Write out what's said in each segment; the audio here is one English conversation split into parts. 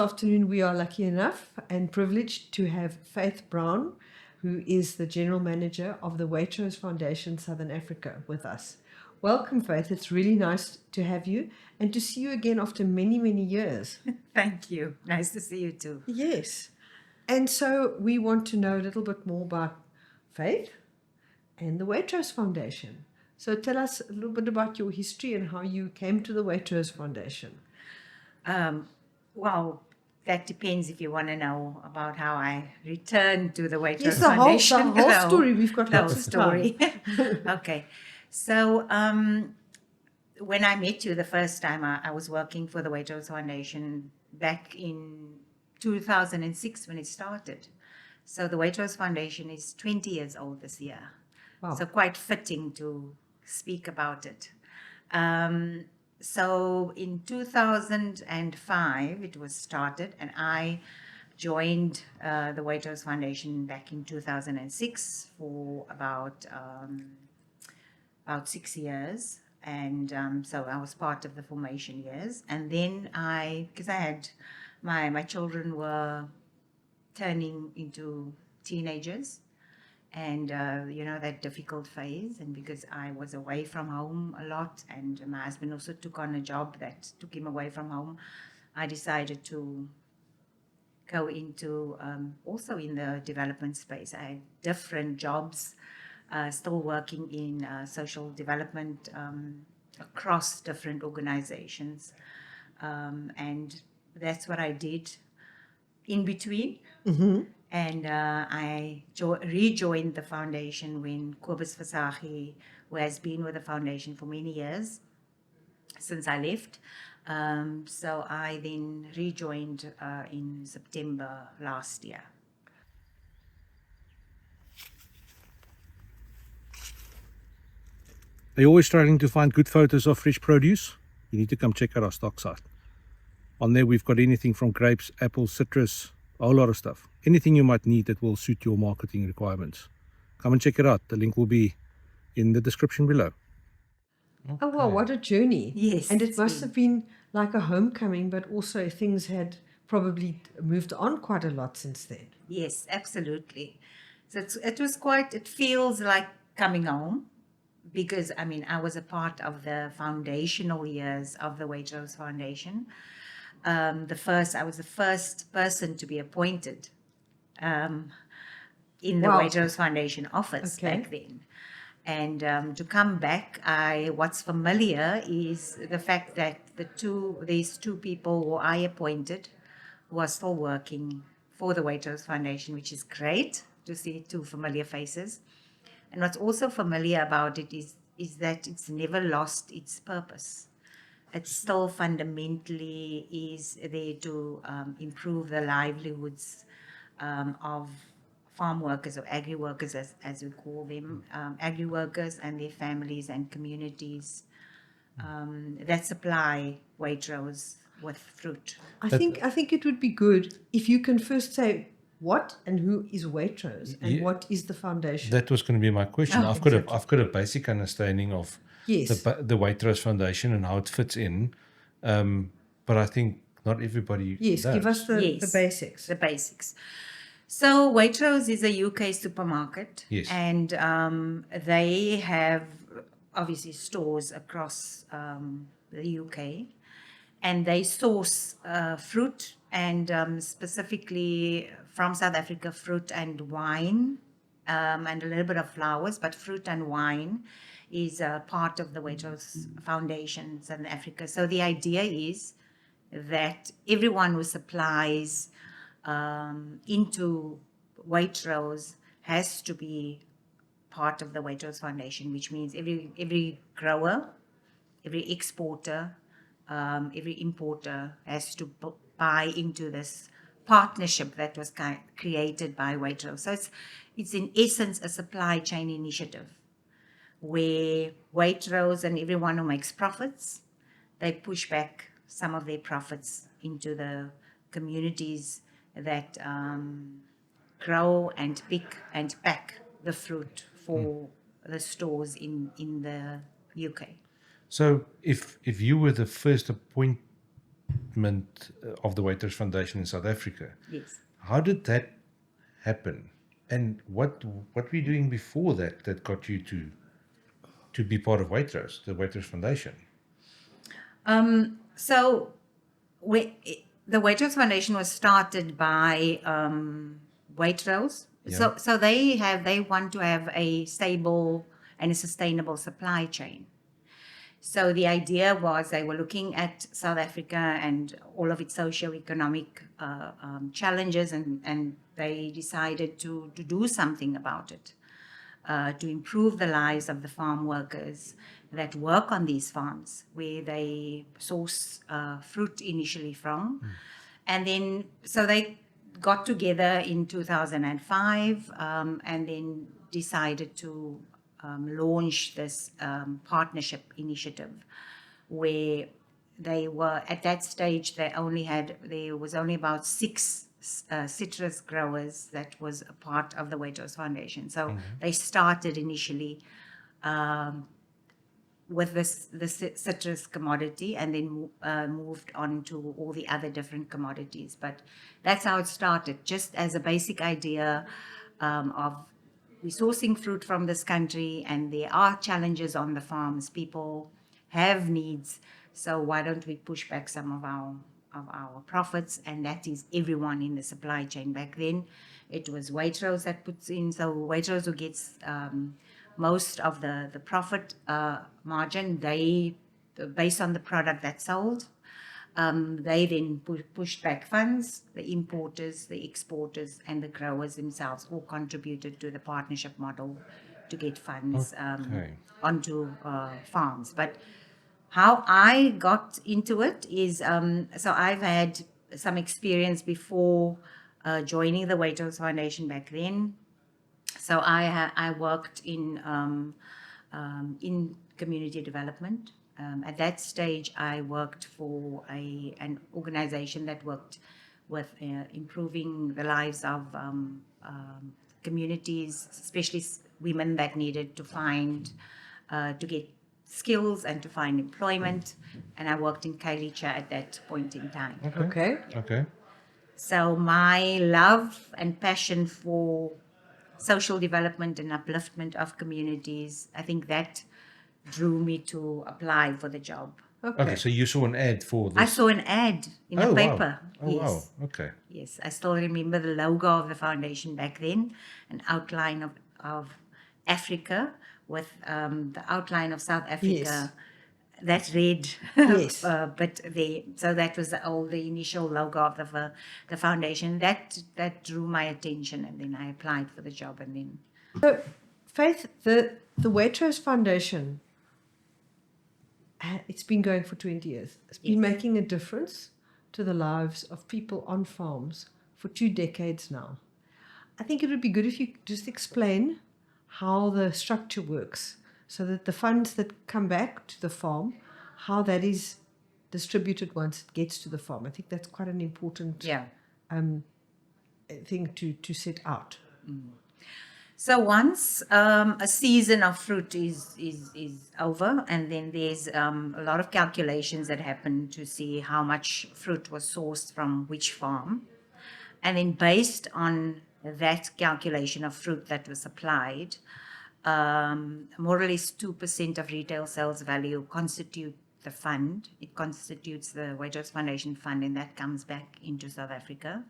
afternoon we are lucky enough and privileged to have Faith Brown, who is the General Manager of the Waitrose Foundation Southern Africa, with us. Welcome, Faith. It's really nice to have you and to see you again after many, many years. Thank you. Nice to see you too. Yes. And so we want to know a little bit more about Faith and the Waitrose Foundation. So tell us a little bit about your history and how you came to the Waitrose Foundation. Well, that depends if you want to know about how I returned to the Waitrose Yes, Foundation. the whole story. We've got the lots whole of story. time. Okay. So when I met you the first time, I was working for the Waitrose Foundation back in 2006 when it started. So the Waitrose Foundation is 20 years old this year. Wow. So quite fitting to speak about it. So in 2005, it was started, and I joined the Waitrose Foundation back in 2006 for about 6 years. And so I was part of the formation years. And then because I had my children were turning into teenagers, and that difficult phase, and because I was away from home a lot, and my husband also took on a job that took him away from home, I decided to go into also in the development space. I had different jobs, still working in social development across different organizations, and that's what I did in between. Mm-hmm. And I rejoined the foundation when Kobus Versace, who has been with the foundation for many years since I left. So I then rejoined in September last year. Are you always struggling to find good photos of fresh produce? You need to come check out our stock site. On there we've got anything from grapes, apples, citrus, a whole lot of stuff. Anything you might need that will suit your marketing requirements. Come and check it out. The link will be in the description below. Okay. Oh, wow, what a journey. Yes. And it must have been like a homecoming, but also things had probably moved on quite a lot since then. Yes, absolutely. So it feels like coming home, because, I was a part of the foundational years of the Waitrose Foundation. I was the first person to be appointed in the Waitrose Foundation office back then. And to come back, what's familiar is the fact that these two people who I appointed who are still working for the Waitrose Foundation, which is great to see two familiar faces. And what's also familiar about it is that it's never lost its purpose. It still fundamentally is there to improve the livelihoods of farm workers, or agri workers as we call them, agri workers and their families and communities that supply Waitrose with fruit. I think it would be good if you can first say what and who is Waitrose and what is the foundation. That was going to be my question. I've got a basic understanding of the Waitrose Foundation and how it fits in, but I think not everybody does. Give us the basics. The basics. So Waitrose is a UK supermarket, and they have obviously stores across the UK, and they source fruit and specifically from South Africa, fruit and wine, and a little bit of flowers, but fruit and wine is part of the Waitrose Foundation Southern Africa. So the idea is that everyone who supplies into Waitrose has to be part of the Waitrose Foundation, which means every grower, every exporter, every importer has to buy into this partnership that was created by Waitrose. So it's in essence a supply chain initiative where Waitrose and everyone who makes profits, they push back some of their profits into the communities that grow and pick and pack the fruit for the stores in the UK. So if you were the first appointed of the Waitrose Foundation in South Africa. Yes. How did that happen? And what were you doing before that got you to be part of Waitrose, the Waitrose Foundation? So the Waitrose Foundation was started by Waitrose. Yeah. So they want to have a stable and a sustainable supply chain. So the idea was they were looking at South Africa and all of its socio-economic challenges, and they decided to do something about it, to improve the lives of the farm workers that work on these farms, where they source fruit initially from. And then, so they got together in 2005 and then decided to launch this partnership initiative, where they were at that stage, there was only about 6 citrus growers that was a part of the Waitrose Foundation. So they started initially with the citrus commodity, and then moved on to all the other different commodities. But that's how it started, just as a basic idea of we're sourcing fruit from this country, and there are challenges on the farms. People have needs, so why don't we push back some of our profits? And that is everyone in the supply chain. Back then, it was Waitrose that puts in. So Waitrose, who gets most of the profit margin, they, based on the product that's sold, they then pushed back funds. The importers, the exporters, and the growers themselves all contributed to the partnership model to get funds onto farms. But how I got into it is, so I've had some experience before joining the Waitrose Foundation back then. So I worked in community development. At that stage, I worked for an organization that worked with improving the lives of communities, especially women that needed to get skills and to find employment. And I worked in Kailicha at that point in time. Okay. So my love and passion for social development and upliftment of communities, I think that drew me to apply for the job. Okay, so you saw an ad for this? I saw an ad in the paper. Wow. Oh, yes. wow. Okay. Yes, I still remember the logo of the foundation back then, an outline of Africa with the outline of South Africa. Yes. That read, Yes. but so that was the initial logo of the foundation. That drew my attention, and then I applied for the job, and then. So, Faith, the Waitrose Foundation, it's been going for 20 years. It's been making a difference to the lives of people on farms for 2 decades now. I think it would be good if you could just explain how the structure works, so that the funds that come back to the farm, how that is distributed once it gets to the farm. I think that's quite an important thing to set out. So once a season of fruit is over, and then there's a lot of calculations that happen to see how much fruit was sourced from which farm. And then based on that calculation of fruit that was supplied, more or less 2% of retail sales value constitute the fund. It constitutes the Waitrose Foundation Fund, and that comes back into South Africa,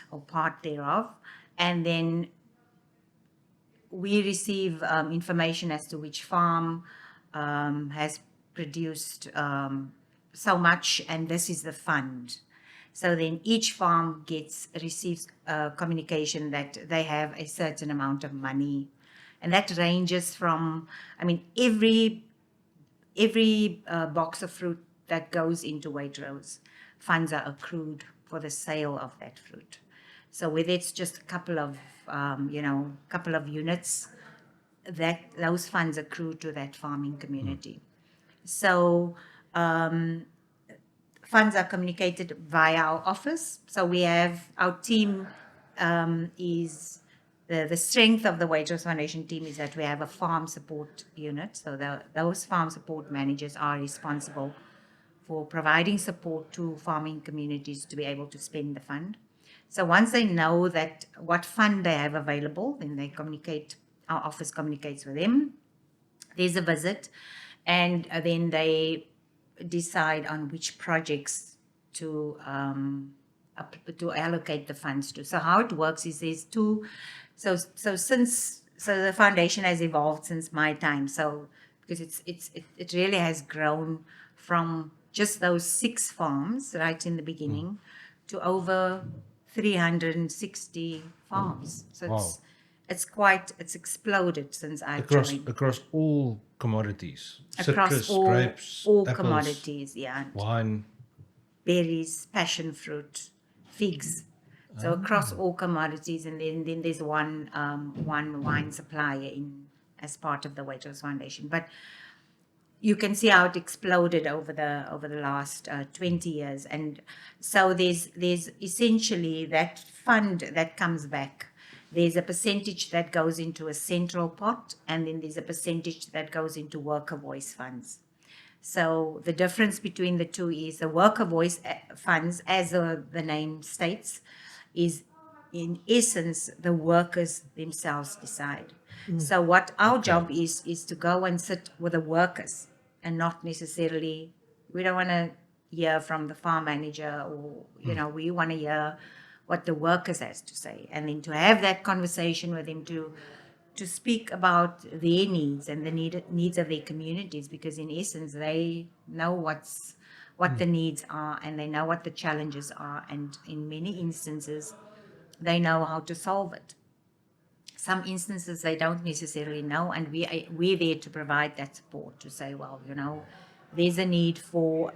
or part thereof. And then we receive information as to which farm has produced so much, and this is the fund. So then each farm receives communication that they have a certain amount of money, and that ranges from, every box of fruit that goes into Waitrose, funds are accrued for the sale of that fruit. So whether it's just a couple of units, that those funds accrue to that farming community. So funds are communicated via our office. So we have our team is the strength of the Waitrose Foundation team is that we have a farm support unit. So those farm support managers are responsible for providing support to farming communities to be able to spend the fund. So once they know that what fund they have available, then they communicate, our office communicates with them. There's a visit, and then they decide on which projects to allocate the funds to. So how it works is there's two. So the foundation has evolved since my time. So because it really has grown from just those 6 farms right in the beginning to over 360 farms. So Wow. it's exploded since I've Across joined. across all commodities, Across citrus, all, grapes, all apples, commodities, yeah. wine. Berries, passion fruit, figs. So across all commodities, and then there's one wine supplier as part of the Waitrose Foundation. But you can see how it exploded over the last 20 years, and so there's essentially that fund that comes back. There's a percentage that goes into a central pot, and then there's a percentage that goes into worker voice funds. So the difference between the two is the worker voice funds, as the name states, is in essence the workers themselves decide. So what our job is to go and sit with the workers, and not necessarily, we don't want to hear from the farm manager, or we want to hear what the workers has to say, and then to have that conversation with them to speak about their needs and the needs of their communities, because in essence they know what the needs are, and they know what the challenges are, and in many instances they know how to solve it. Some instances they don't necessarily know, and we're there to provide that support, to say, well, there's a need for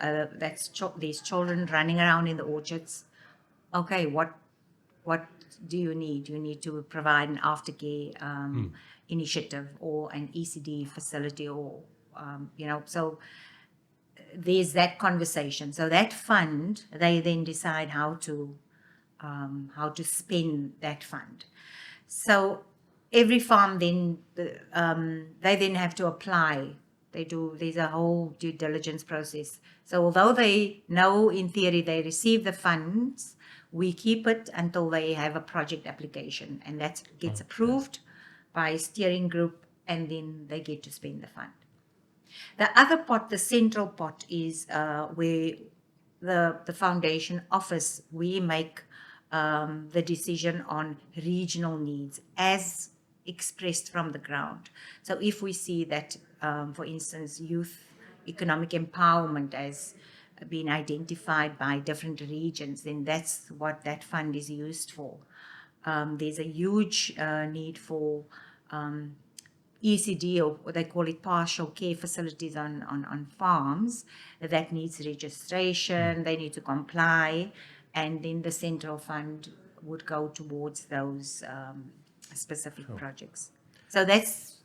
these children running around in the orchards. Okay, what do you need? You need to provide an aftercare initiative or an ECD facility, or so there's that conversation. So that fund, they then decide how to spend that fund. So every farm then they then have to apply. There's a whole due diligence process. So although they know in theory they receive the funds, we keep it until they have a project application, and that gets approved by a steering group, and then they get to spend the fund. The other pot, the central pot, is where the foundation office, we make the decision on regional needs as expressed from the ground. So if we see that, for instance, youth economic empowerment as been identified by different regions, then that's what that fund is used for. There's a huge need for ECD, or they call it partial care facilities on farms, that needs registration, they need to comply, and then the central fund would go towards those specific projects. So that's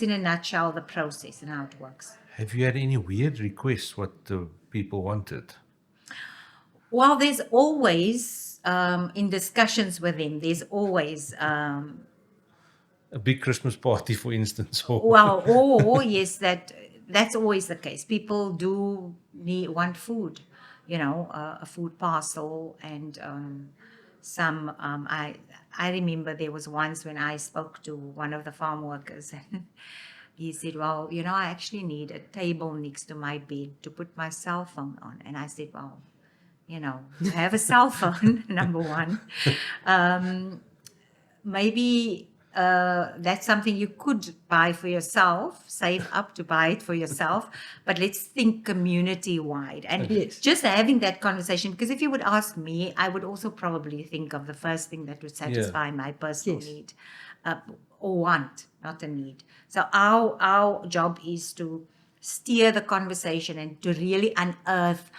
in a nutshell the process and how it works. Have you had any weird requests what the people wanted? Well, there's always, in discussions with them, there's always, A big Christmas party, for instance? or yes, that's always the case. People do want food, a food parcel, and some, I remember there was once when I spoke to one of the farm workers, and he said, well, I actually need a table next to my bed to put my cell phone on. And I said, well, I have a cell phone, number one. Maybe that's something you could buy for yourself, save up to buy it for yourself. But let's think community-wide. And just having that conversation, because if you would ask me, I would also probably think of the first thing that would satisfy my personal need. Or want, not a need. So our job is to steer the conversation and to really unearth,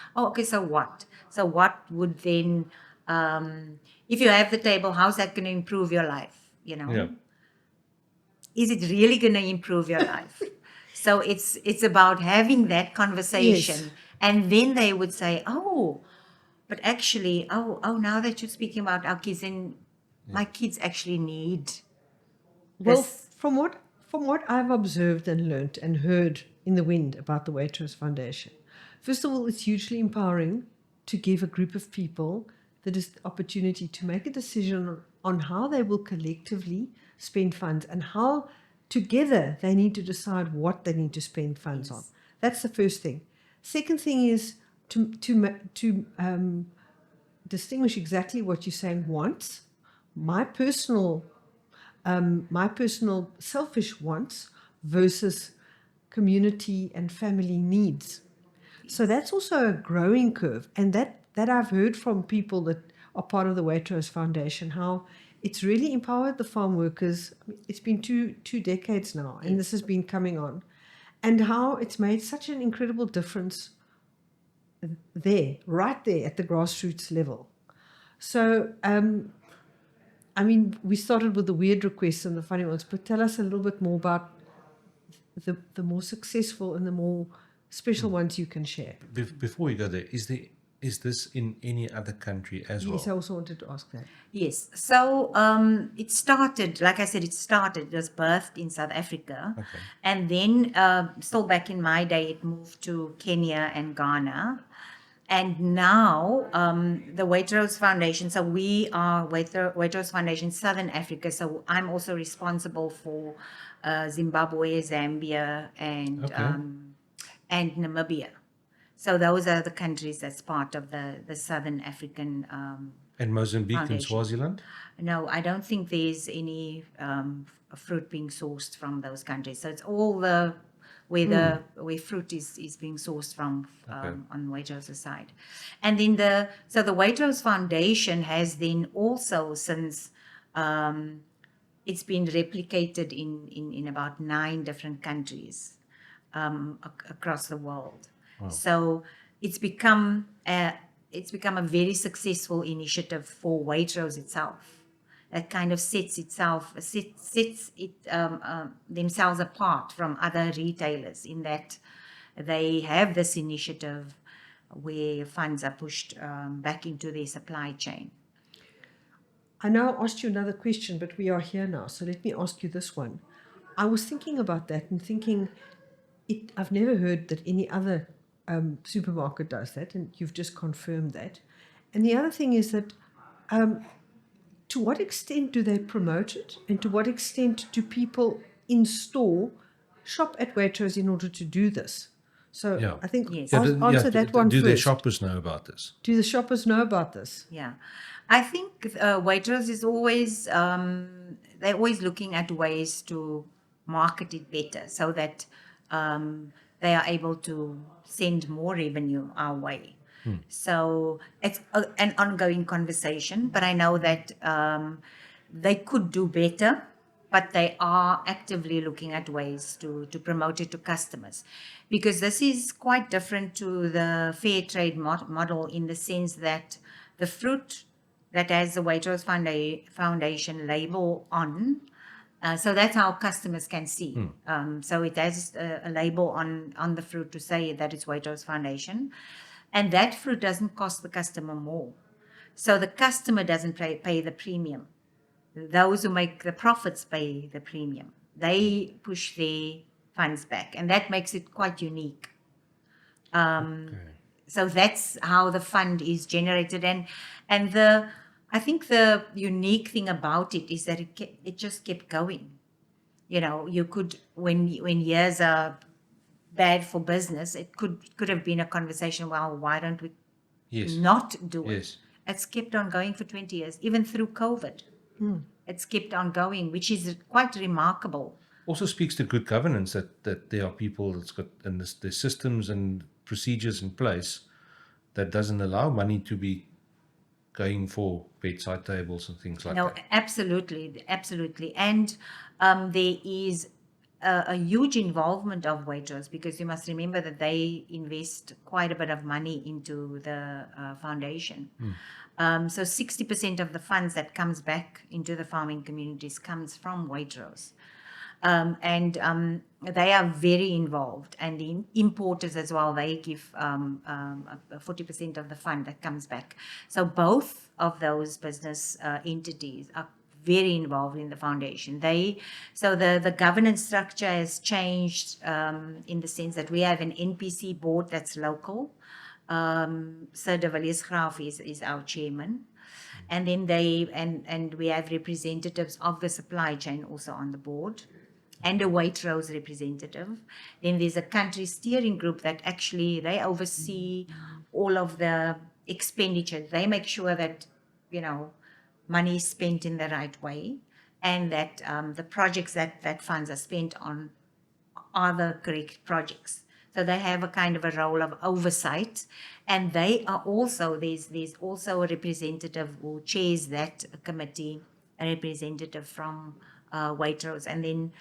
so what? So what would then, if you have the table, how's that going to improve your life? Is it really going to improve your life? So it's about having that conversation, and then they would say, but actually, now that you're speaking about our kids, and my kids actually need. Well, from what I've observed and learnt and heard in the wind about the Waitrose Foundation, First of all, it's hugely empowering to give a group of people the opportunity to make a decision on how they will collectively spend funds and how together they need to decide what they need to spend funds on. That's the first thing. Second thing is to distinguish exactly what you're saying wants, my personal selfish wants versus community and family needs. So that's also a growing curve, and that I've heard from people that are part of the Waitrose Foundation, how it's really empowered the farm workers. It's been two decades now, and this has been coming on, and how it's made such an incredible difference there, right there at the grassroots level. So, I mean, we started with the weird requests and the funny ones, but tell us a little bit more about the more successful and the more special ones you can share. Before we go there, is this in any other country as well? Yes, I also wanted to ask that. Yes. So it started, like I said, it was birthed in South Africa. Okay. And then, still back in my day, it moved to Kenya and Ghana. And now the Waitrose Foundation, so we are Waitrose Foundation Southern Africa. So I'm also responsible for Zimbabwe, Zambia, and Namibia. So those are the countries that's part of the Southern African And Mozambique Foundation. and Swaziland? No, I don't think there's any fruit being sourced from those countries. So it's all where fruit is being sourced from on Waitrose's side. And then the Waitrose Foundation has then also, since it's been replicated in about 9 different countries across the world. Wow. So it's become a very successful initiative for Waitrose itself. That kind of sets themselves apart from other retailers in that they have this initiative where funds are pushed back into their supply chain. I now asked you another question, but we are here now, so let me ask you this one. I was thinking about that and thinking, I've never heard that any other supermarket does that, and you've just confirmed that. And the other thing is that to what extent do they promote it, and to what extent do people in store shop at Waitrose in order to do this? So Yeah. I think Yes. answer that one Do first. their shoppers know about this? Do the shoppers know about this? Yeah, I think Waitrose is always they're always looking at ways to market it better so that they are able to send more revenue our way. So it's an ongoing conversation, but I know that they could do better, but they are actively looking at ways to promote it to customers, because this is quite different to the fair trade model in the sense that the fruit that has the Waitrose Foundation label on, so that's how customers can see. So it has a label on the fruit to say that it's Waitrose Foundation. And that fruit doesn't cost the customer more. So the customer doesn't pay the premium. Those who make the profits pay the premium. They push their funds back. And that makes it quite unique. So that's how the fund is generated. And I think the unique thing about it is that it just kept going. You know, you could, when years are bad for business, it could have been a conversation, well, why don't we not do it? Yes. It's kept on going for 20 years, even through COVID. It's kept on going, which is quite remarkable. Also speaks to good governance that there are people that's got and there's systems and procedures in place that doesn't allow money to be going for bedside tables and things like that. No, absolutely. And there is a huge involvement of Waitrose, because you must remember that they invest quite a bit of money into the foundation. So 60% of the funds that comes back into the farming communities comes from Waitrose. And they are very involved, and the importers as well, they give 40% of the fund that comes back. So both of those business entities are very involved in the foundation. So the governance structure has changed in the sense that we have an NPC board that's local. Sir de Villiers Graaf is our chairman. And then and we have representatives of the supply chain also on the board, and a Waitrose representative. Then there's a country steering group that actually they oversee all of the expenditure. They make sure that, money is spent in the right way, and that the projects that funds are spent on are the correct projects. So they have a kind of a role of oversight, and they are also, there's also a representative who chairs that committee, a representative from Waitrose, and then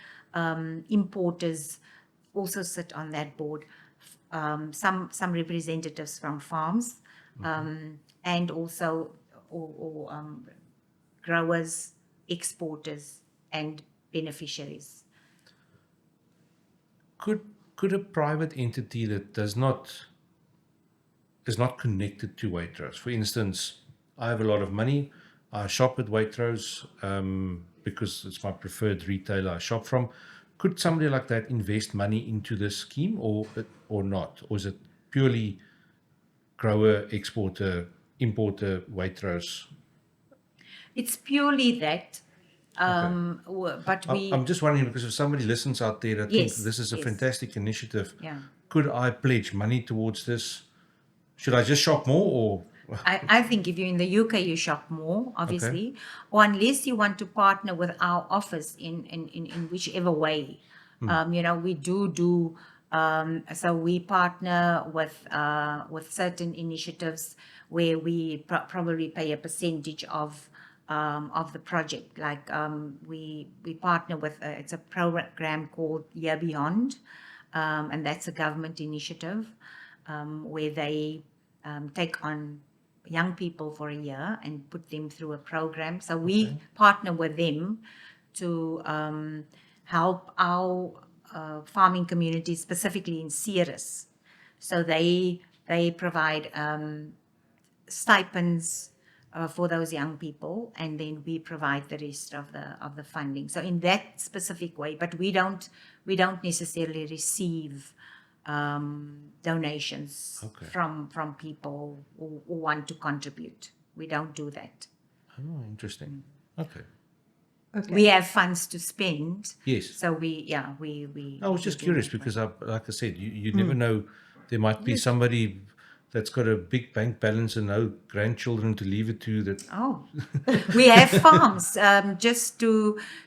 importers also sit on that board. Some representatives from farms, and also growers, exporters, and beneficiaries. Could a private entity that is not connected to Waitrose, for instance, I have a lot of money, I shop at Waitrose because it's my preferred retailer I shop from. Could somebody like that invest money into this scheme or not? Or is it purely grower, exporter, importer, Waitrose? It's purely that. But I'm just wondering, because if somebody listens out there that thinks Yes, this is a yes. fantastic initiative, Yeah. could I pledge money towards this? Should I just shop more, or I think if you're in the UK, you shop more, obviously, or unless you want to partner with our office in whichever way. We do. So we partner with certain initiatives where we probably pay a percentage of the project. Like we partner with it's a program called Year Beyond, and that's a government initiative where they take on young people for a year and put them through a program. So we partner with them to help our farming communities, specifically in Ceres. So they provide stipends for those young people, and then we provide the rest of the funding. So in that specific way, but we don't necessarily receive donations from people who want to contribute. We don't do that. Oh, interesting. Okay. We have funds to spend. Yes. So we. I was just curious because, like I said, you never know. There might be somebody that's got a big bank balance and no grandchildren to leave it to. That We have farms.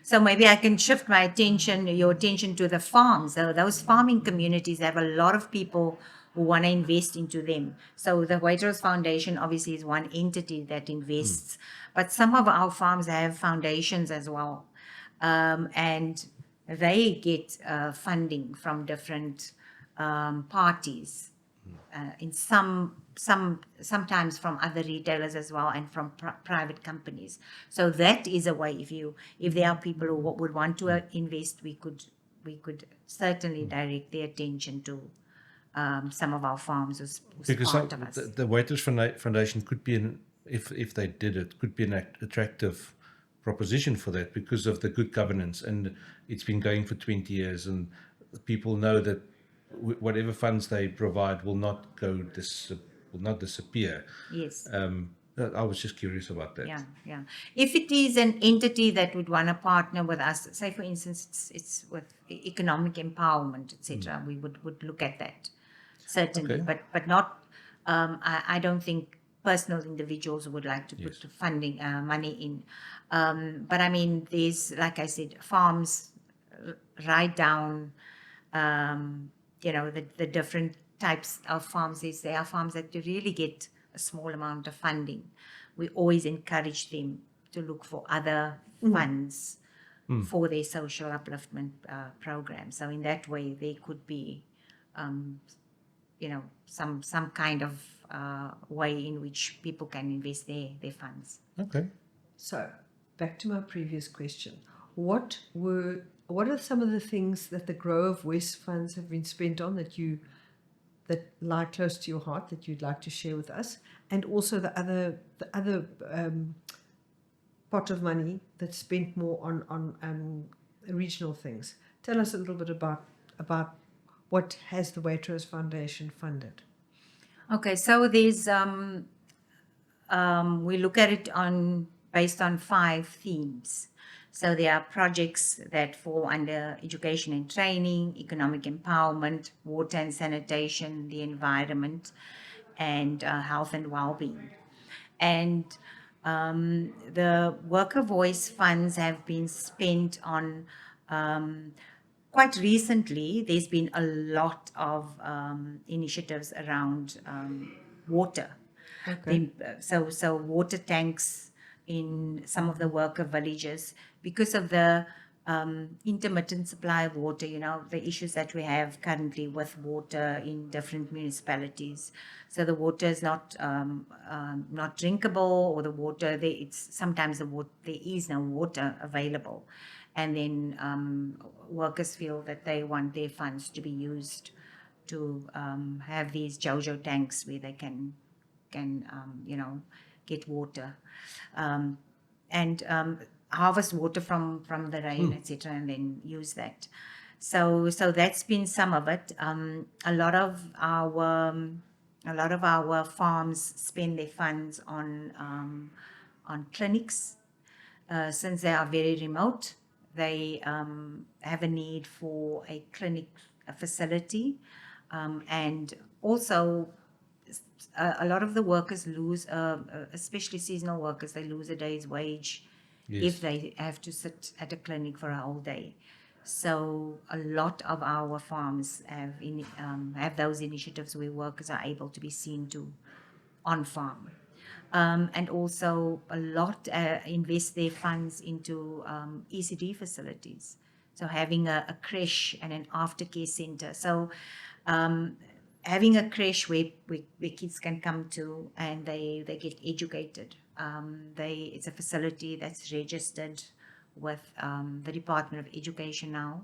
So maybe I can shift your attention to the farms. So those farming communities have a lot of people who want to invest into them. So the Waitrose Foundation obviously is one entity that invests, but some of our farms have foundations as well, and they get funding from different parties. In sometimes from other retailers as well, and from private companies. So that is a way. If there are people who would want to invest, we could certainly direct their attention to some of our farms who's because part of us. the Waitrose Foundation could be if they did it, could be an attractive proposition for that because of the good governance, and it's been going for 20 years, and people know that whatever funds they provide will not disappear. Yes. I was just curious about that. Yeah. If it is an entity that would want to partner with us, say for instance, it's with economic empowerment, etc., we would look at that certainly, but not. I don't think personal individuals would like to put funding money in. But I mean, there's, like I said, farms right down. The different types of farms. There are farms that really get a small amount of funding. We always encourage them to look for other funds for their social upliftment program. So in that way, there could be, some kind of way in which people can invest their funds. Okay. So back to my previous question. What are some of the things that the Grow of West funds have been spent on that lie close to your heart that you'd like to share with us, and also the other pot of money that's spent more on regional things. Tell us a little bit about what has the Waitrose Foundation funded. Okay, so there's we look at it based on 5 themes. So there are projects that fall under education and training, economic empowerment, water and sanitation, the environment, and health and well-being. And the worker voice funds have been spent on quite recently. There's been a lot of initiatives around water. Okay. So water tanks in some of the worker villages, because of the intermittent supply of water, the issues that we have currently with water in different municipalities. So the water is not drinkable, or the water sometimes there is no water available, and then workers feel that they want their funds to be used to have these JoJo tanks where they can get water and harvest water from the rain, etc., and then use that. So that's been some of it. A lot of our farms spend their funds on clinics, since they are very remote. They have a need for a clinic facility, and also a lot of the workers lose, especially seasonal workers, they lose a day's wage if they have to sit at a clinic for a whole day. So a lot of our farms have those initiatives where workers are able to be seen to on farm. And also a lot invest their funds into ECD facilities. So having a creche and an aftercare center. So having a creche where kids can come to and they get educated. It's a facility that's registered with the Department of Education now,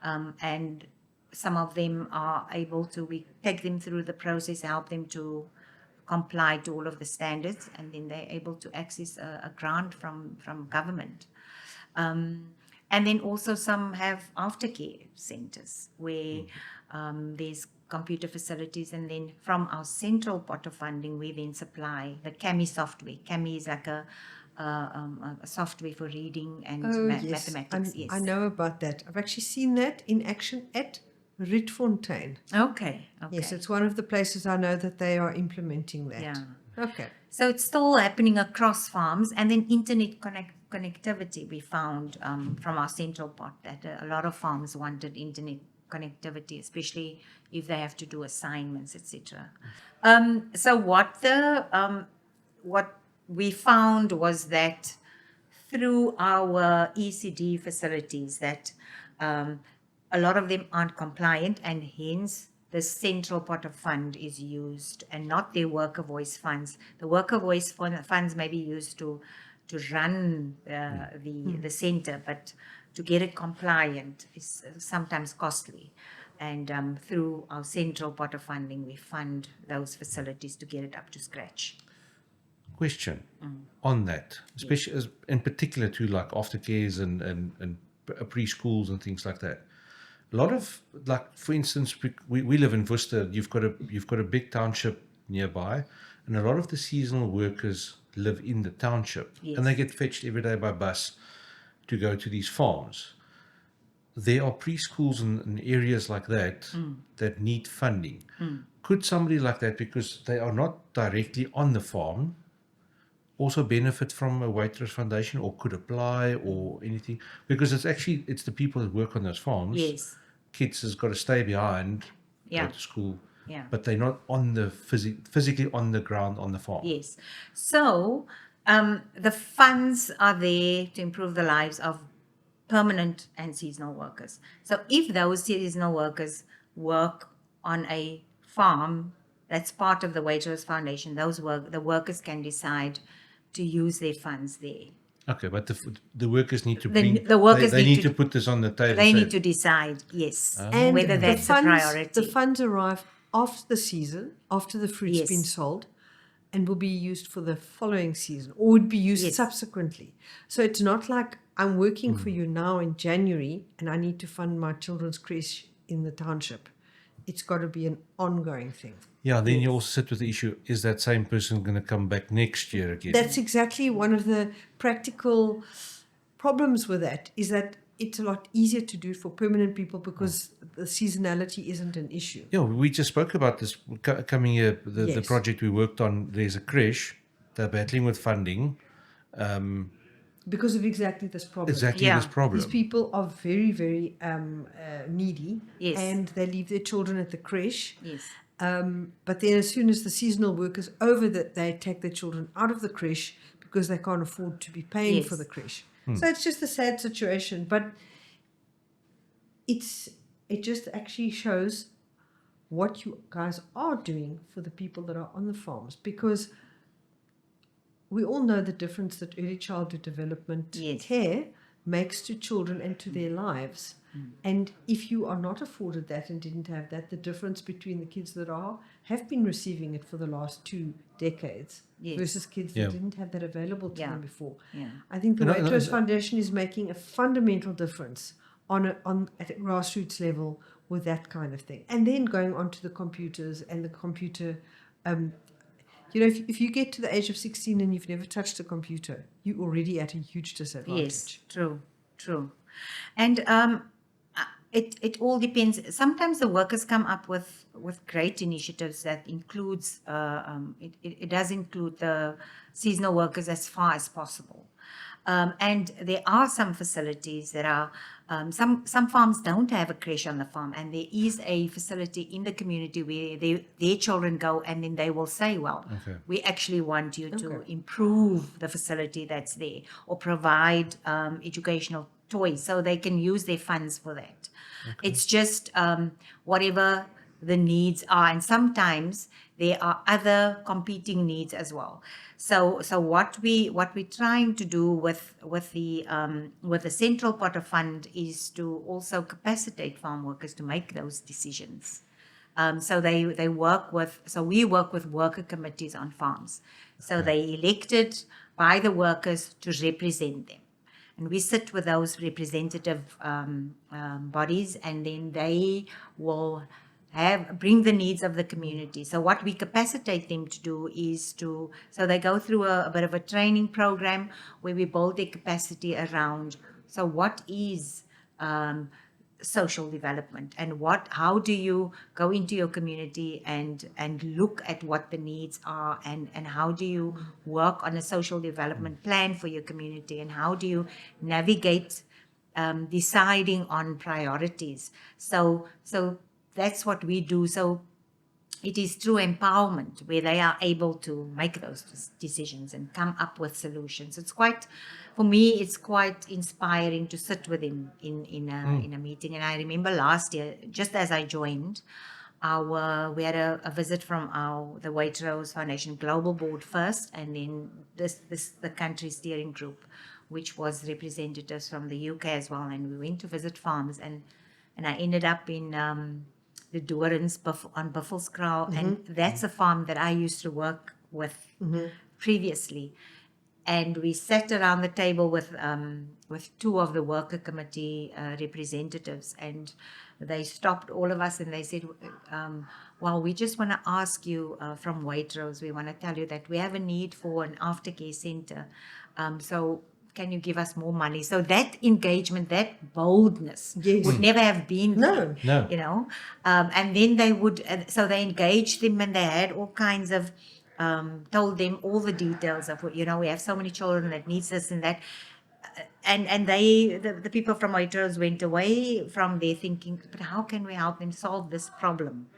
and some of them are able to, we take them through the process, help them to comply to all of the standards, and then they're able to access a grant from government. And then also some have aftercare centers where there's computer facilities, and then from our central pot of funding we then supply the CAMI software. CAMI is like a software for reading and mathematics. Yes, I know about that. I've actually seen that in action at Rietfontein. Okay. Yes, it's one of the places I know that they are implementing that. Yeah. Okay. So it's still happening across farms, and then internet connectivity we found from our central pot that a lot of farms wanted internet connectivity, especially if they have to do assignments, etc. So what we found was that through our ECD facilities that a lot of them aren't compliant, and hence the central pot of fund is used and not their worker voice funds. The worker voice funds may be used to run the center, but to get it compliant is sometimes costly. And through our central pot of funding, we fund those facilities to get it up to scratch. Question on that, especially in particular to like aftercares and preschools and things like that. A lot of, like, for instance, we live in Worcester. You've got a big township nearby, and a lot of the seasonal workers live in the township, and they get fetched every day by bus to go to these farms. There are preschools in areas like that that need funding. Could somebody like that, because they are not directly on the farm, also benefit from a Waitrose Foundation, or could apply or anything? Because it's the people that work on those farms. Yes. Kids has got to stay behind, go to school, but they're not on the physically on the ground on the farm. Yes. So the funds are there to improve the lives of permanent and seasonal workers. So if those seasonal workers work on a farm that's part of the Waitrose Foundation, the workers can decide to use their funds there. Okay, but the workers need to need to put this on the table. They need to decide, yes, And whether that's a priority. The funds arrive after the season, after the fruit's been sold, and will be used for the following season or would be used Yes. subsequently. So it's not like I'm working for you now in January and I need to fund my children's creche in the township. It's got to be an ongoing thing. Yeah, then you also sit with the issue, is that same person going to come back next year again? That's exactly one of the practical problems with that, is that it's a lot easier to do it for permanent people because the seasonality isn't an issue. Yeah, we just spoke about this coming here, the Yes. project we worked on. There's a creche, they're battling with funding, Because of exactly this problem. exactly Yeah. this problem. These people are very, very needy, Yes. and they leave their children at the creche. Yes. But then, as soon as the seasonal work is over, that they take their children out of the creche because they can't afford to be paying Yes. for the creche. So it's just a sad situation. But it just actually shows what you guys are doing for the people that are on the farms, because we all know the difference that early childhood development Yes. care makes to children and to their lives. And if you are not afforded that and didn't have that, the difference between the kids that have been receiving it for the last 2 decades Yes. versus kids Yeah. that didn't have that available to Yeah. them before. Yeah. I think the No, Waitrose no. Foundation is making a fundamental difference at a grassroots level with that kind of thing. And then going on to the computers and the computer. If you get to the age of 16 and you've never touched a computer, you're already at a huge disadvantage. Yes, true. And it all depends. Sometimes the workers come up with great initiatives that includes, it does include the seasonal workers as far as possible. And there are some facilities that are, some farms don't have a creche on the farm, and there is a facility in the community where their children go, and then they will say, well, Okay. we actually want you to Okay. improve the facility that's there, or provide educational toys so they can use their funds for that. It's just whatever the needs are, and sometimes there are other competing needs as well. So what we're trying to do with the central pot of fund is to also capacitate farm workers to make those decisions. So we work with worker committees on farms. So they're elected by the workers to represent them. And we sit with those representative bodies, and then they will bring the needs of the community. So what we capacitate them to do is so they go through a bit of a training program where we build their capacity around, so what is social development, and how do you go into your community and look at what the needs are, and how do you work on a social development plan for your community, and how do you navigate deciding on priorities. So that's what we do. So it is through empowerment where they are able to make those decisions and come up with solutions. For me, it's quite inspiring to sit with him in a meeting. And I remember last year, just as I joined, we had a visit from the Waitrose Foundation Global Board first, and then the country steering group, which was representatives from the UK as well. And we went to visit farms, and I ended up in the Doorns on Buffelskraal, and that's a farm that I used to work with previously. And we sat around the table with 2 of the worker committee representatives, and they stopped all of us and they said, well, we just want to ask you from Waitrose, we want to tell you that we have a need for an aftercare center. So can you give us more money? So that engagement, that boldness Yes. would never have been there, No. and then they would, so they engaged them, and they had all kinds of, told them all the details of, we have so many children that needs this and that. And the people from Waitrose went away from there thinking, but how can we help them solve this problem?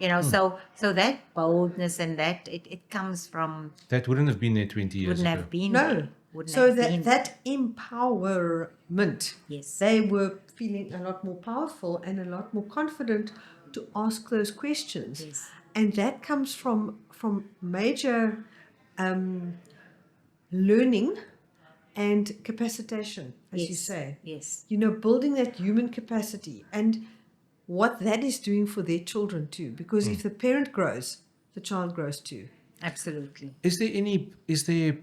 So that boldness and that, it comes from, That wouldn't have been there 20 years wouldn't ago. have been No. there. Wouldn't So have been there. that empowerment, Yes. they were feeling a lot more powerful and a lot more confident to ask those questions. Yes. And that comes from major learning and capacitation, as you say. Yes. Building that human capacity and what that is doing for their children too. Because if the parent grows, the child grows too. Absolutely. Is there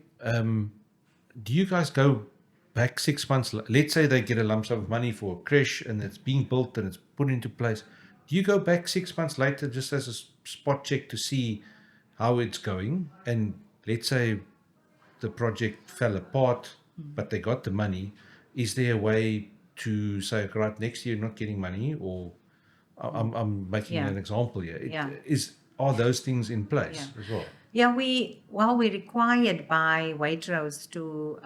do you guys go back 6 months? Let's say they get a lump sum of money for a creche and it's being built and it's put into place. Do you go back 6 months later just as a spot check to see how it's going? And let's say the project fell apart, but they got the money. Is there a way to say, right, next year you're not getting money? Or I'm making Yeah. an example here. Yeah. Are those things in place Yeah. as well? Yeah, we're required by Waitrose to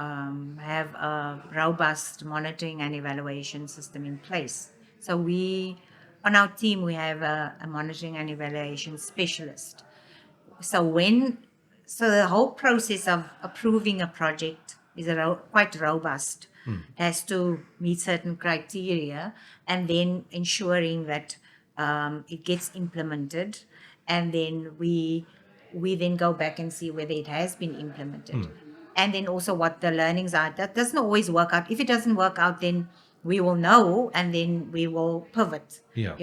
have a robust monitoring and evaluation system in place. So on our team, we have a monitoring and evaluation specialist. So the whole process of approving a project is quite robust, has to meet certain criteria, and then ensuring that it gets implemented, and then we then go back and see whether it has been implemented, and then also what the learnings are. That doesn't always work out. If it doesn't work out, then we will know, and then we will pivot. Yeah.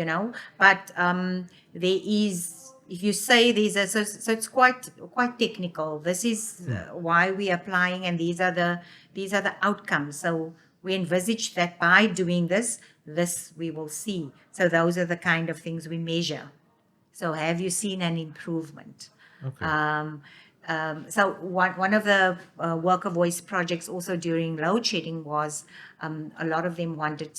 But there is, if you say these are, so it's quite technical. This is why we're applying, and these are the outcomes. So we envisage that by doing this we will see. So those are the kind of things we measure. So have you seen an improvement? Okay. So one of the worker voice projects also during load shedding was a lot of them wanted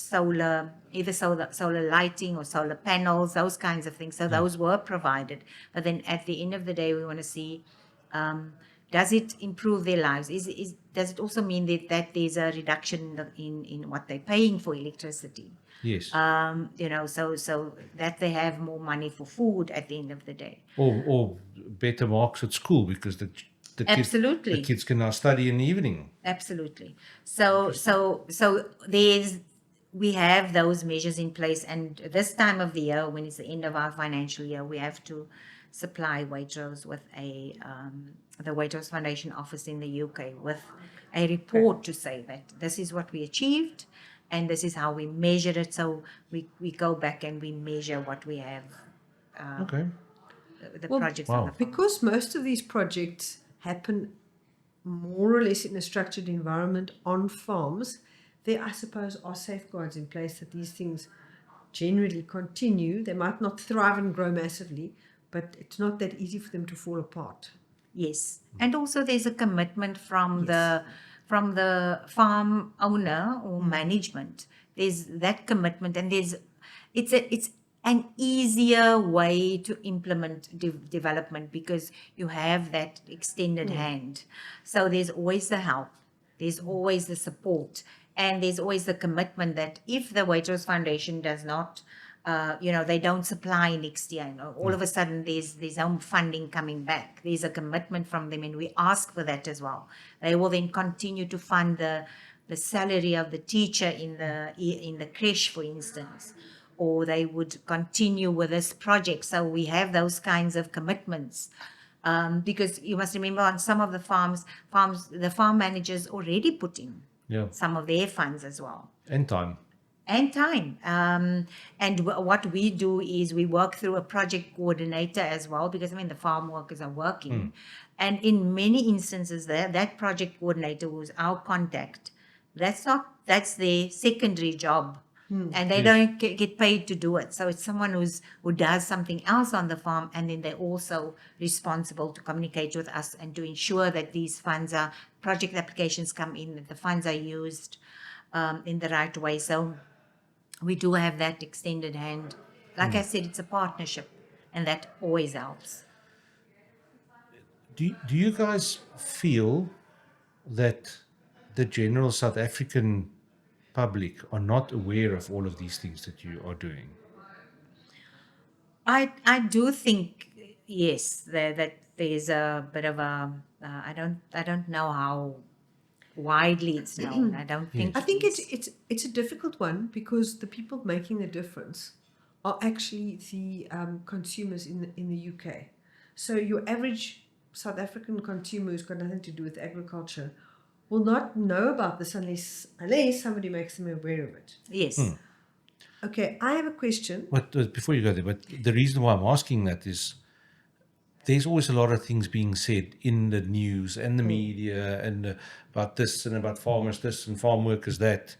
either solar lighting or solar panels, those kinds of things. So those were provided. But then at the end of the day, we want to see, does it improve their lives? Does it also mean that there's a reduction in what they're paying for electricity? Yes. So that they have more money for food at the end of the day. Or better marks at school because the Absolutely. kids can now study in the evening. Absolutely. So we have those measures in place, and this time of the year, when it's the end of our financial year, we have to supply Waitrose with the Waitrose Foundation office in the UK with a report to say that this is what we achieved, and this is how we measured it. So we go back and we measure what we have. Okay. The Well, projects wow. on the farm. Because most of these projects happen more or less in a structured environment on farms, there, I suppose, are safeguards in place that these things generally continue. They might not thrive and grow massively, but it's not that easy for them to fall apart. Yes, and also there's a commitment from the farm owner or management. There's that commitment, and it's an easier way to implement development because you have that extended hand. So there's always the help, there's always the support, and there's always the commitment that if the Waitrose Foundation does not, they don't supply next year, all of a sudden there's no funding coming back. There's a commitment from them, and we ask for that as well. They will then continue to fund the salary of the teacher in the creche, for instance, or they would continue with this project. So we have those kinds of commitments. Because you must remember, on some of the farms, the farm managers already put in some of their funds as well. And time. And what we do is we work through a project coordinator as well, because the farm workers are working. And in many instances that project coordinator, who's our contact, that's their secondary job. And they don't get paid to do it. So it's someone who does something else on the farm, and then they're also responsible to communicate with us and to ensure that these project applications come in, that the funds are used in the right way. So we do have that extended hand. Like I said, it's a partnership, and that always helps. Do you guys feel that the general South African public are not aware of all of these things that you are doing? I do think, yes, that there's a bit of a I don't know how widely it's known. I don't think. I think it's a difficult one because the people making the difference are actually the consumers in the UK. So your average South African consumer who's got nothing to do with agriculture will not know about this unless somebody makes them aware of it. Yes. Okay, I have a question. But before you go there, but the reason why I'm asking that is there's always a lot of things being said in the news and the media and about this and about farmers this and farm workers that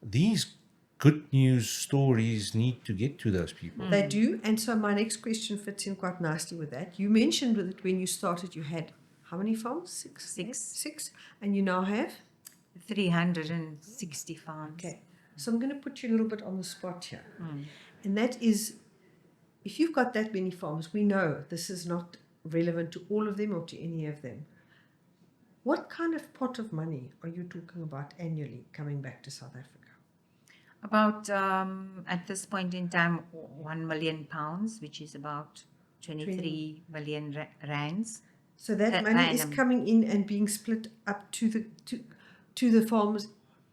these good news stories need to get to those people. They do. And so my next question fits in quite nicely with that. You mentioned with it when you started, you had how many farms? Six. And you now have? 360 farms. Okay. So I'm going to put you a little bit on the spot here. And that is, if you've got that many farms, we know this is not relevant to all of them or to any of them. What kind of pot of money are you talking about annually coming back to South Africa? About, at this point in time, 1 million pounds, which is about 23 million rands. So that money is coming in and being split up to the farmers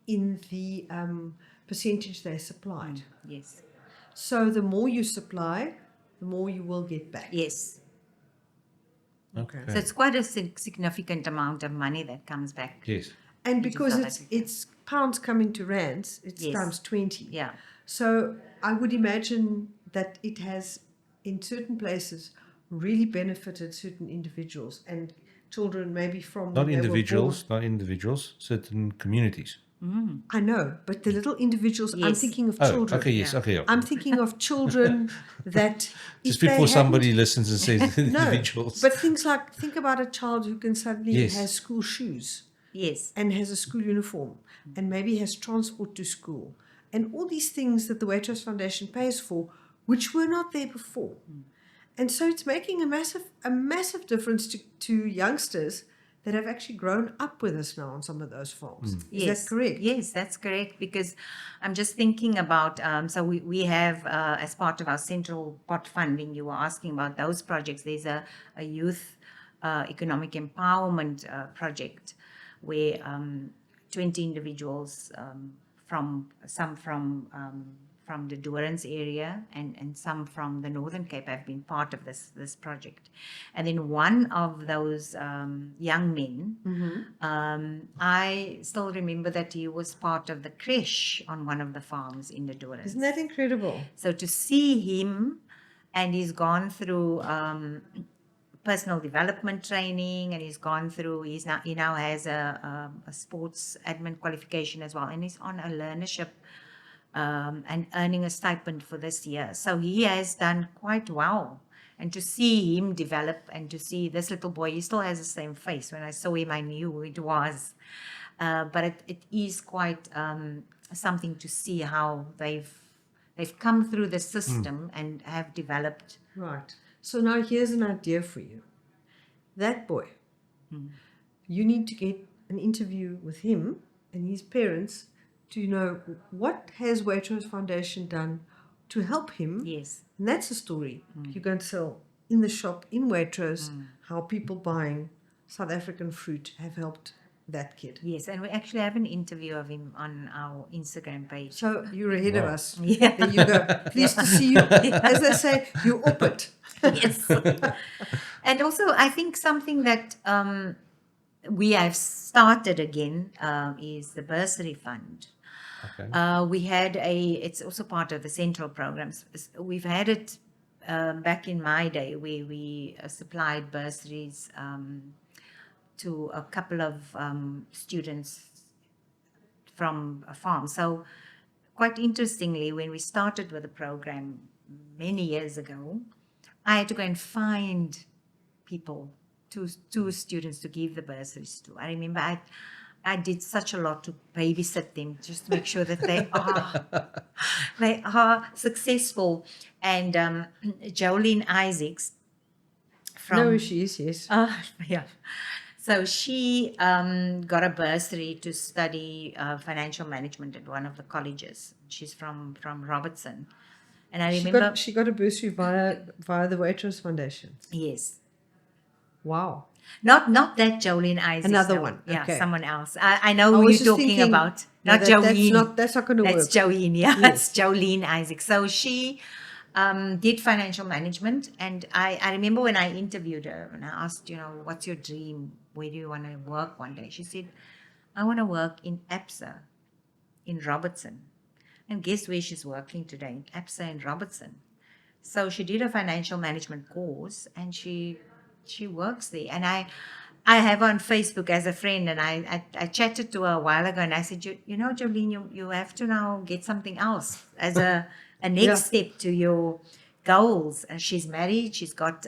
in the percentage they supplied. Yes. So the more you supply, the more you will get back. Yes. Okay. So it's quite a significant amount of money that comes back. Yes. And into because South Africa. it's pounds coming to rands, it's Yes. times 20. Yeah. So I would imagine that it has, in certain places, really benefited certain individuals and children, maybe from Not when they were individuals, certain communities. born. I know, but the little individuals, I'm Yes. thinking of Oh, children. okay, yes, Yeah. okay. Yeah. I'm thinking of children that Just if they before somebody hadn't- listens and says no, individuals. but things like, think about a child who can suddenly Yes. has school shoes Yes. and has a school uniform and maybe has transport to school and all these things that the Waitrose Foundation pays for, which were not there before. And so it's making a massive difference to youngsters that have actually grown up with us now on some of those farms. Is that correct? Yes, that's correct. Because I'm just thinking about, so we have, as part of our central pot funding, you were asking about those projects. There's a youth economic empowerment project where 20 individuals from the Durance area and some from the Northern Cape have been part of this project. And then one of those young men, I still remember that he was part of the creche on one of the farms in the Durance. Isn't that incredible? So to see him, and he's gone through personal development training, and he now has a sports admin qualification as well, and he's on a learnership and earning a stipend for this year. So he has done quite well. And to see him develop and to see this little boy, he still has the same face. When I saw him, I knew who it was. But it is quite something to see how they've come through the system and have developed. Right. So now here's an idea for you. That boy, you need to get an interview with him and his parents to know what has Waitrose Foundation done to help him. Yes. And that's the story. You're going to sell in the shop in Waitrose how people buying South African fruit have helped that kid. Yes, and we actually have an interview of him on our Instagram page. So you're ahead of Wow. us. Yeah. There you go. Pleased to see you. As they say, you're up it. Yes. And also, I think something that we have started again is the bursary fund. Okay. We had it's also part of the central programs. We've had it back in my day where we supplied bursaries to a couple of students from a farm. So quite interestingly, when we started with the program many years ago, I had to go and find people, two students to give the bursaries to. I remember I did such a lot to babysit them just to make sure that they are successful. And Jolene Isaacs from No, she is, yes. yeah. So she got a bursary to study financial management at one of the colleges. She's from Robertson. And I remember... She got a bursary via the Waitrose Foundation. Yes. Wow. Not that Jolene Isaacs. Another no. one. Yeah, Okay. someone else. I know I who was you're just talking thinking, about. no, Not Jolene. That's not going to work. That's Jolene, yeah. Yes. It's Jolene Isaacs. So she did financial management. And I remember when I interviewed her and I asked, what's your dream? Where do you want to work one day? She said, I want to work in ABSA in Robertson. And guess where she's working today? In ABSA in Robertson. So she did a financial management course, and she works there. And I have her on Facebook as a friend, and I chatted to her a while ago, and I said, you know, Jolene, you have to now get something else as a next Yeah. step to your goals. And she's married, she's got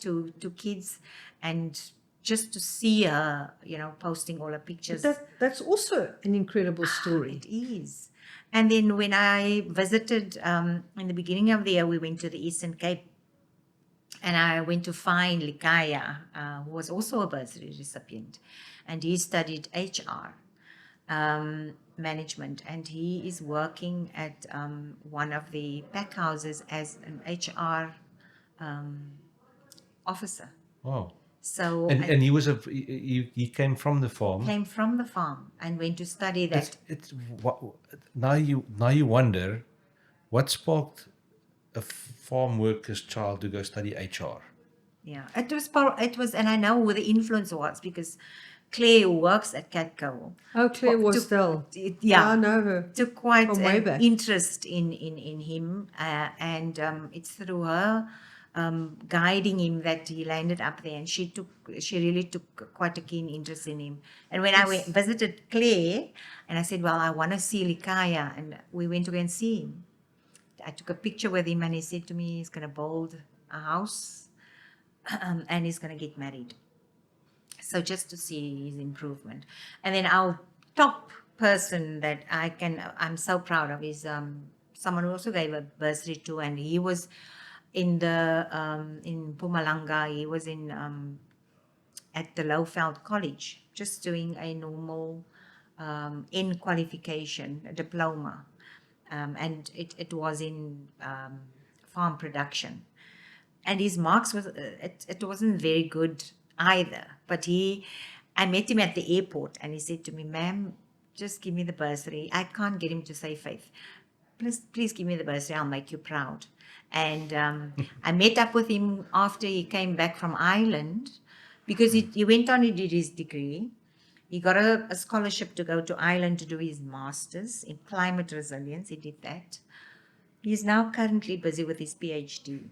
two kids, and just to see her, you know, posting all her pictures. That's also an incredible story. It is. And then when I visited in the beginning of the year, we went to the Eastern Cape, and I went to find Likaya, who was also a bursary recipient, and he studied HR management, and he is working at one of the pack houses as an HR officer. Wow. So And he came from the farm. came from the farm and went to study that. Now you wonder what sparked a farm worker's child to go study HR. Yeah, it was, and I know who the influence was, because Claire, who works at Catco, Oh, Claire was still. yeah, I know her. took quite From way an back. interest in him, and it's through her guiding him that he landed up there, and she really took quite a keen interest in him. And when I visited Claire, and I said, well, I want to see Likaya, and we went to go and see him. I took a picture with him, and he said to me he's going to build a house and he's going to get married. So just to see his improvement. And then our top person that I'm so proud of is someone who also gave a bursary to, and he was in Mpumalanga. He was at the Lowveld College, just doing a normal N qualification, a diploma. And it was in farm production. And his marks it wasn't very good either. But I met him at the airport, and he said to me, ma'am, just give me the bursary. I can't get him to say faith. Please give me the bursary. I'll make you proud. And I met up with him after he came back from Ireland, because he went on, he did his degree. He got a scholarship to go to Ireland to do his master's in climate resilience. He did that. He's now currently busy with his PhD.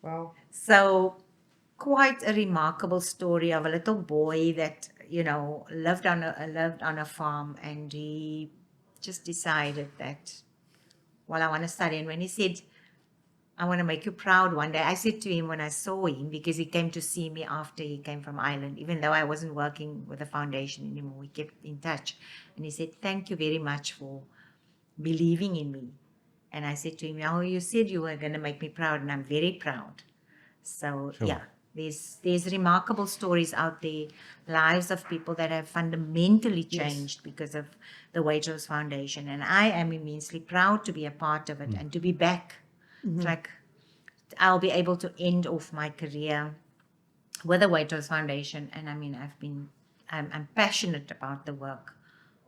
Wow. So quite a remarkable story of a little boy that, you know, lived on a farm, and he just decided that, well, I want to study. And when he said, I want to make you proud one day, I said to him when I saw him, because he came to see me after he came from Ireland, even though I wasn't working with the foundation anymore, we kept in touch. And he said, thank you very much for believing in me. And I said to him, oh, you said you were going to make me proud, and I'm very proud. So, Sure. yeah, there's remarkable stories out there, lives of people that have fundamentally changed because of the Waitrose Foundation. And I am immensely proud to be a part of it and to be back. It's like I'll be able to end off my career with the Waitrose Foundation. And I mean, I'm passionate about the work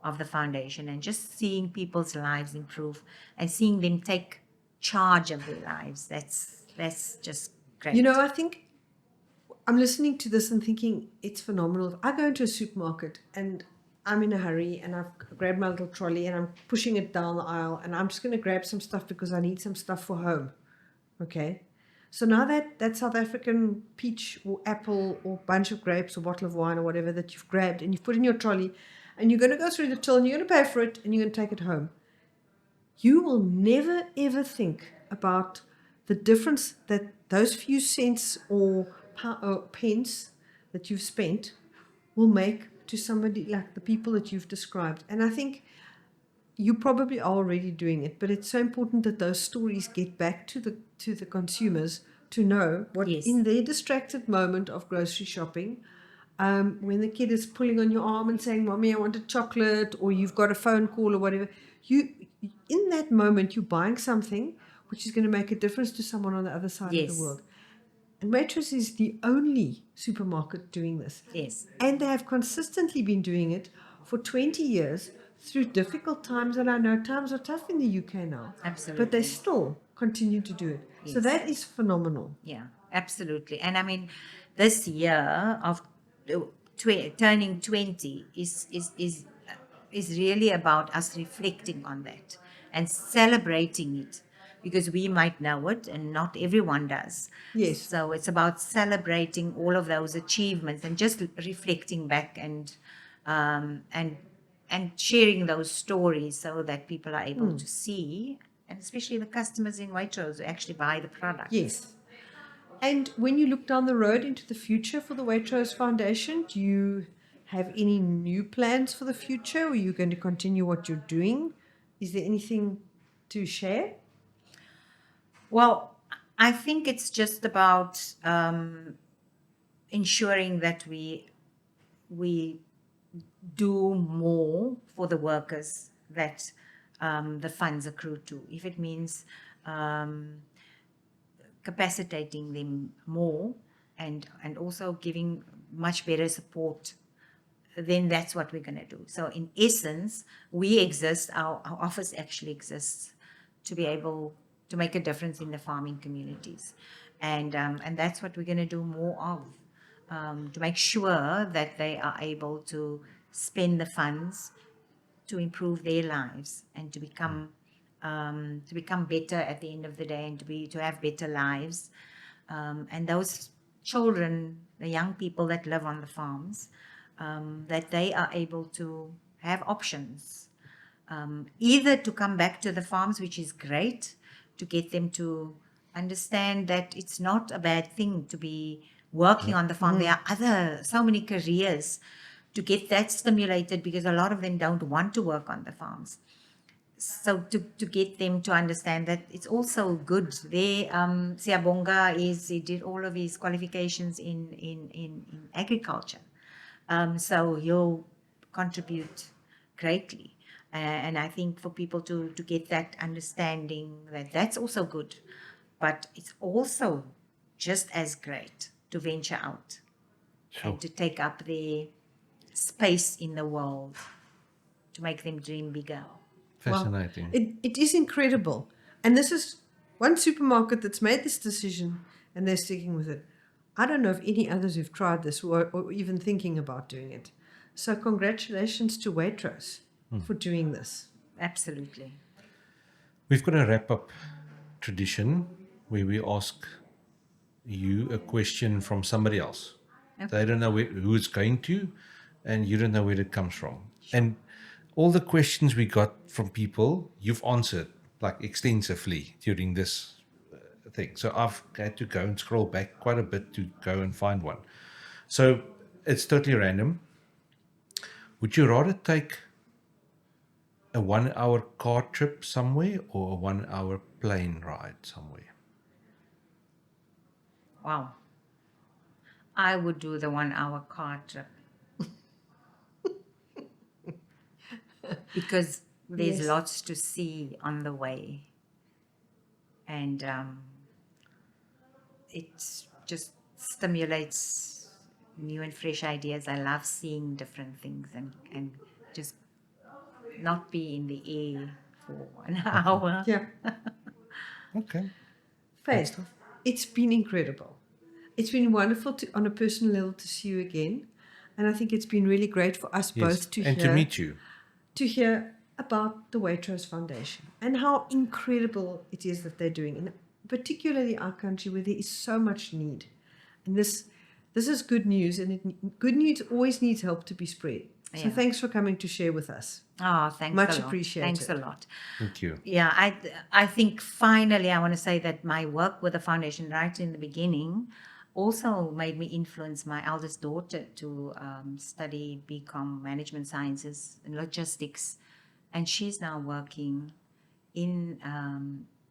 of the foundation, and just seeing people's lives improve and seeing them take charge of their lives. That's just great. You know, I think I'm listening to this and thinking it's phenomenal. I go into a supermarket and I'm in a hurry, and I've grabbed my little trolley and I'm pushing it down the aisle, and I'm just going to grab some stuff because I need some stuff for home. Okay. So now that South African peach or apple or bunch of grapes or bottle of wine or whatever that you've grabbed and you've put in your trolley, and you're going to go through the till and you're going to pay for it and you're going to take it home, you will never ever think about the difference that those few cents or pence that you've spent will make to somebody like the people that you've described. And I think you probably are already doing it, but it's so important that those stories get back to the consumers to know what in their distracted moment of grocery shopping, when the kid is pulling on your arm and saying, Mommy, I want a chocolate, or you've got a phone call or whatever, in that moment you're buying something which is going to make a difference to someone on the other side of the world. And Waitrose is the only supermarket doing this. Yes. And they have consistently been doing it for 20 years through difficult times. And I know times are tough in the UK now. Absolutely. But they still continue to do it. Yes. So that is phenomenal. Yeah, absolutely. And I mean, this year of turning 20 is really about us reflecting on that and celebrating it. because we might know it and not everyone does. Yes. So it's about celebrating all of those achievements and just reflecting back um, and and sharing those stories so that people are able to see, and especially the customers in Waitrose who actually buy the product. Yes. And when you look down the road into the future for the Waitrose Foundation, do you have any new plans for the future? Or are you going to continue what you're doing? Is there anything to share? Well, I think it's just about ensuring that we do more for the workers that the funds accrue to. If it means capacitating them more and also giving much better support, then that's what we're going to do. So in essence, we exist, our office actually exists to be able to make a difference in the farming communities. And that's what we're going to do more of, to make sure that they are able to spend the funds to improve their lives and to become better at the end of the day, and to have better lives. And those children, the young people that live on the farms, that they are able to have options, either to come back to the farms, which is great, to get them to understand that it's not a bad thing to be working on the farm. There are so many careers, to get that stimulated, because a lot of them don't want to work on the farms. So to get them to understand that it's also good. There, Siyabonga he did all of his qualifications in agriculture. So he'll contribute greatly. And I think for people to get that understanding that that's also good, but it's also just as great to venture out and to take up their space in the world, to make them dream bigger. Fascinating. Well, it is incredible. And this is one supermarket that's made this decision and they're sticking with it. I don't know of any others who've tried this or even thinking about doing it. So congratulations to Waitrose for doing this. Absolutely. We've got a wrap-up tradition where we ask you a question from somebody else. Okay. They don't know who it's going to, and you don't know where it comes from. And all the questions we got from people, you've answered like extensively during this thing. So I've had to go and scroll back quite a bit to go and find one. So it's totally random. Would you rather take a 1 hour car trip somewhere or a 1 hour plane ride somewhere? Wow. I would do the 1 hour car trip. Because there's Yes. lots to see on the way. And it just stimulates new and fresh ideas. I love seeing different things and just not be in the air for an hour. Yeah. Okay. Faith, it's been incredible. It's been wonderful on a personal level to see you again. And I think it's been really great for us Yes. both to And hear. to meet you. To hear about the Waitrose Foundation and how incredible it is that they're doing, and particularly our country where there is so much need. And this is good news, and good news always needs help to be spread. So Yeah. thanks for coming to share with us. Oh, thanks Much a lot. appreciated. Thanks a lot. Thank you. Yeah, I think finally I want to say that my work with the foundation right in the beginning also made me influence my eldest daughter to study BCom Management Sciences and Logistics, and she's now working in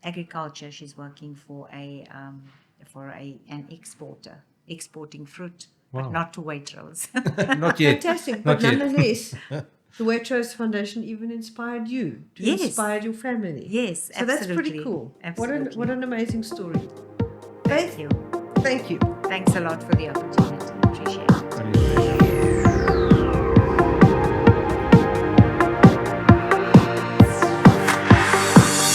agriculture. She's working for an exporter, exporting fruit, Wow. but not to Waitrose. Not yet. Fantastic. Not But yet. nonetheless, the Waitrose Foundation even inspired you, to Yes. inspire your family. Yes, So that's pretty absolutely. cool. Absolutely. What an amazing story. Thank Faith, you. thank you. Thanks a lot for the opportunity.